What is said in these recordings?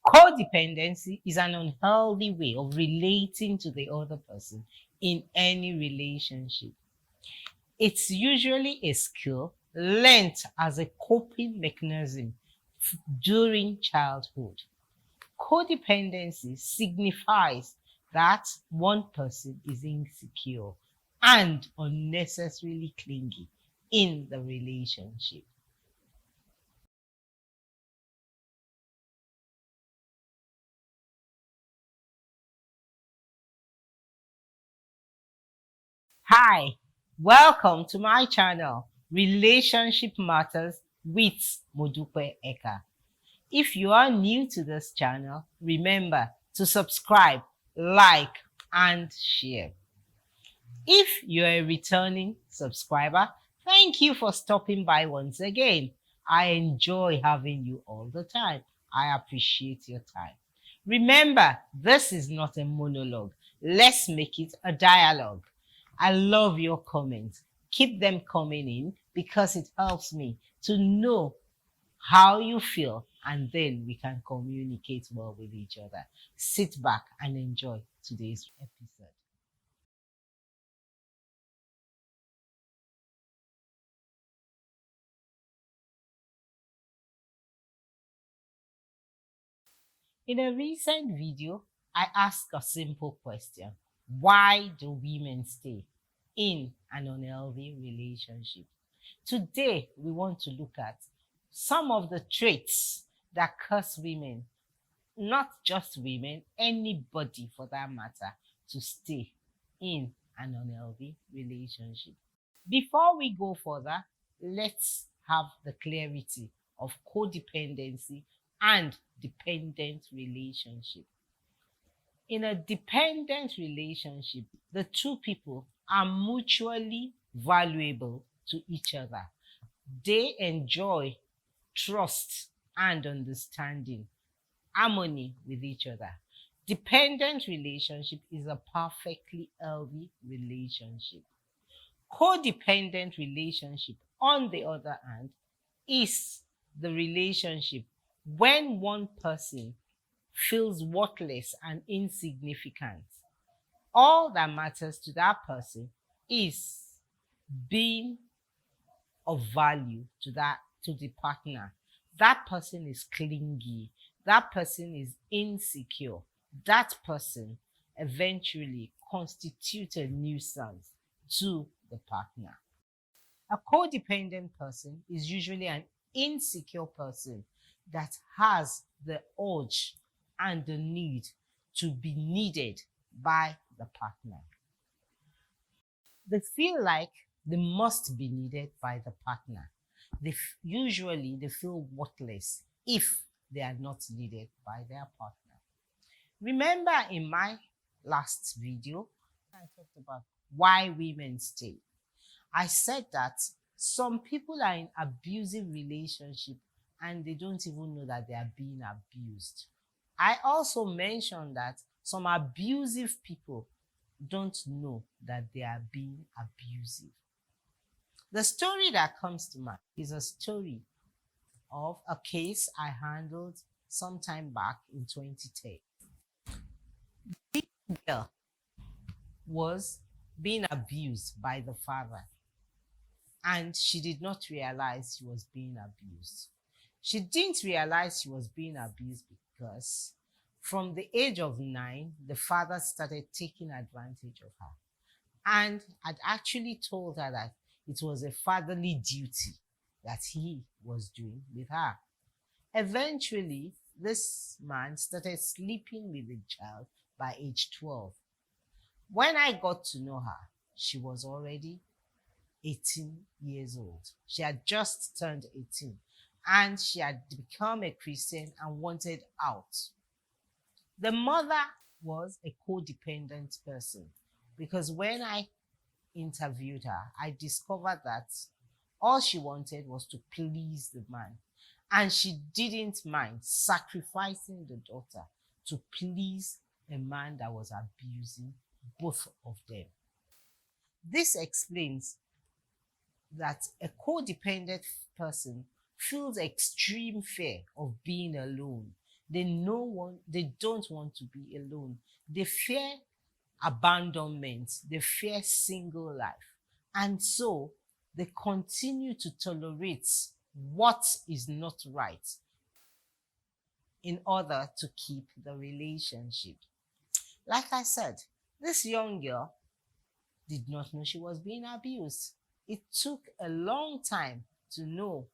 Codependency is an unhealthy way of relating to the other person in any relationship. It's usually a skill learned as a coping mechanism during childhood. Codependency signifies that one person is insecure and unnecessarily clingy in the relationship. Hi, welcome to my channel, Relationship Matters with Modupe Eka. If you are new to this channel, remember to subscribe, like, and share. If you're a returning subscriber, thank you for stopping by once again. I enjoy having you all the time. I appreciate your time. Remember, this is not a monologue. Let's make it a dialogue. I love your comments. Keep them coming in because it helps me to know how you feel, and then we can communicate well with each other. Sit back and enjoy today's episode. In a recent video, I asked a simple question. Why do women stay in an unhealthy relationship? Today, we want to look at some of the traits that cause women, not just women, anybody for that matter, to stay in an unhealthy relationship. Before we go further, let's have the clarity of codependency and dependent relationship. In a dependent relationship, the two people are mutually valuable to each other. They enjoy trust and understanding, harmony with each other. Dependent relationship is a perfectly healthy relationship. Codependent relationship, on the other hand, is the relationship when one person feels worthless and insignificant. All that matters to that person is being of value to the partner. That person is clingy. That person is insecure. That person eventually constitutes a nuisance to the partner. A codependent person is usually an insecure person that has the urge and the need to be needed by the partner. They feel like they must be needed by the partner. Usually they feel worthless if they are not needed by their partner. Remember in my last video, I talked about why women stay. I said that some people are in abusive relationship and they don't even know that they are being abused. I also mentioned that some abusive people don't know that they are being abusive. The story that comes to mind is a story of a case I handled sometime back in 2010. This girl was being abused by the father, and she did not realize she was being abused. She didn't realize she was being abused because from the age of 9, the father started taking advantage of her and had actually told her that it was a fatherly duty that he was doing with her. Eventually, this man started sleeping with the child by age 12. When I got to know her, she was already 18 years old. She had just turned 18 and she had become a Christian and wanted out. The mother was a codependent person because when I interviewed her, I discovered that all she wanted was to please the man. And she didn't mind sacrificing the daughter to please a man that was abusing both of them. This explains that a codependent person feels extreme fear of being alone. They don't want to be alone. They fear abandonment. They fear single life. And so they continue to tolerate what is not right in order to keep the relationship. Like I said, this young girl did not know she was being abused. It took a long time to know,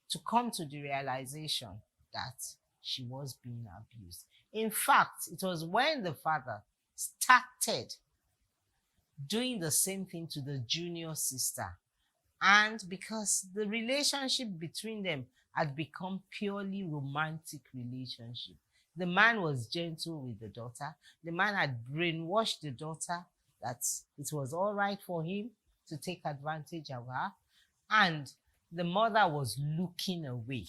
to come to the realization that she was being abused. In fact, it was when the father started doing the same thing to the junior sister, and because the relationship between them had become purely romantic relationship. The man was gentle with the daughter. The man had brainwashed the daughter that it was all right for him to take advantage of her, and the mother was looking away.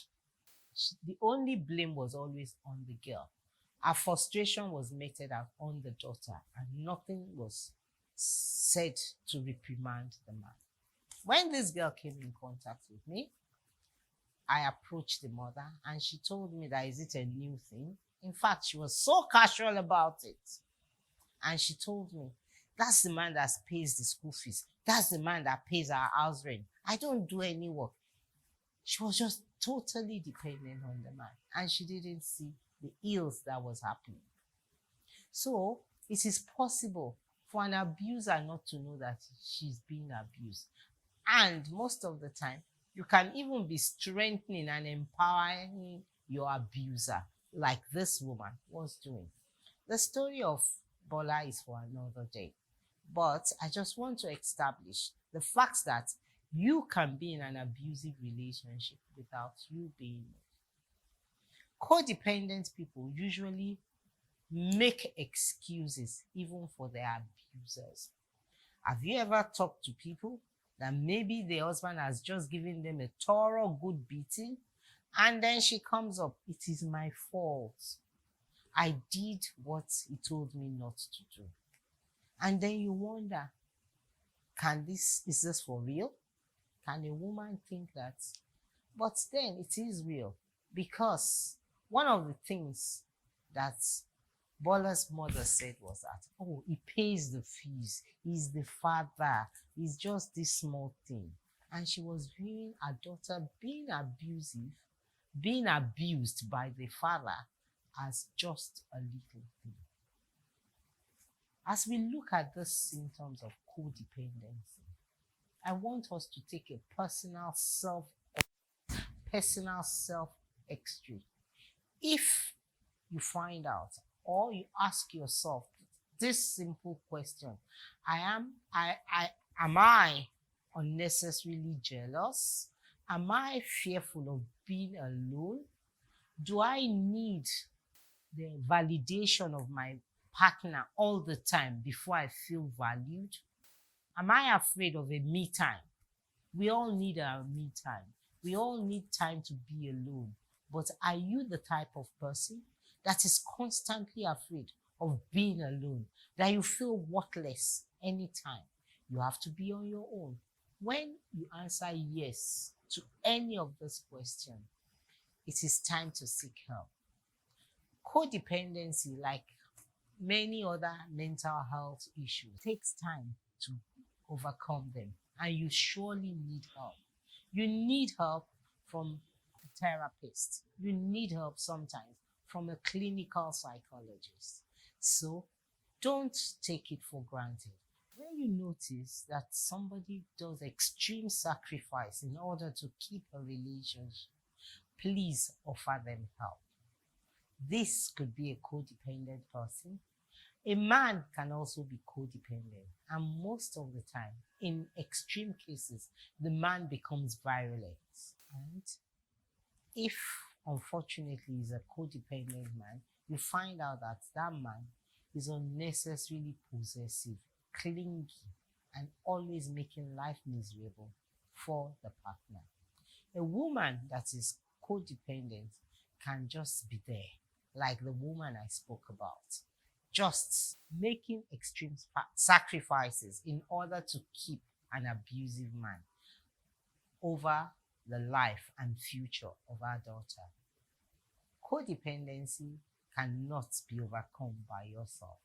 The only blame was always on the girl. Her frustration was meted out on the daughter, and nothing was said to reprimand the man. When this girl came in contact with me, I approached the mother and she told me that is it a new thing? In fact, she was so casual about it. And she told me, that's the man that pays the school fees. That's the man that pays our house rent. I don't do any work. She was just totally dependent on the man. And she didn't see the ills that was happening. So it is possible for an abuser not to know that she's being abused. And most of the time, you can even be strengthening and empowering your abuser, like this woman was doing. The story of Bola is for another day. But I just want to establish the fact that you can be in an abusive relationship without you being it. Codependent people usually make excuses even for their abusers. Have you ever talked to people that maybe the husband has just given them a thorough good beating, and then she comes up, it is my fault. I did what he told me not to do. And then you wonder, is this for real? Can a woman think that? But then it is real, because one of the things that Bola's mother said was that, oh, he pays the fees, he's the father, he's just this small thing. And she was viewing her daughter being abused by the father as just a little thing. As we look at the symptoms of codependency, I want us to take a personal self-x-ray. If you find out, or you ask yourself this simple question, am I unnecessarily jealous? Am I fearful of being alone? Do I need the validation of my partner all the time before I feel valued? Am I afraid of a me time? We all need our me time. We all need time to be alone. But are you the type of person that is constantly afraid of being alone, that you feel worthless anytime? You have to be on your own. When you answer yes to any of this question, it is time to seek help. Codependency, like many other mental health issues, takes time to overcome them, and you surely need help. You need help from a therapist. You need help sometimes from a clinical psychologist. So don't take it for granted. When you notice that somebody does extreme sacrifice in order to keep a relationship, please offer them help. This could be a codependent person. A man can also be codependent, and most of the time, in extreme cases, the man becomes violent. And if, unfortunately, he's a codependent man, you find out that that man is unnecessarily possessive, clingy, and always making life miserable for the partner. A woman that is codependent can just be there, like the woman I spoke about, just making extreme sacrifices in order to keep an abusive man over the life and future of our daughter. Codependency cannot be overcome by yourself.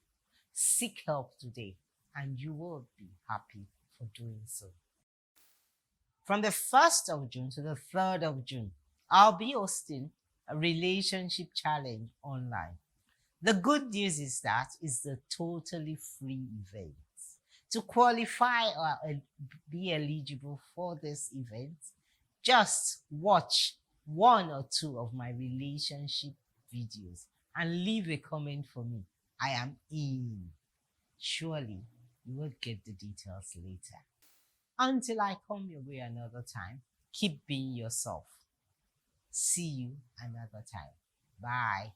Seek help today, and you will be happy for doing so. From the 1st of June to the 3rd of June, I'll be hosting a relationship challenge online. The good news is that it's a totally free event. To qualify or be eligible for this event, just watch one or two of my relationship videos and leave a comment for me. I am in. Surely you will get the details later. Until I come your way another time, keep being yourself. See you another time. Bye.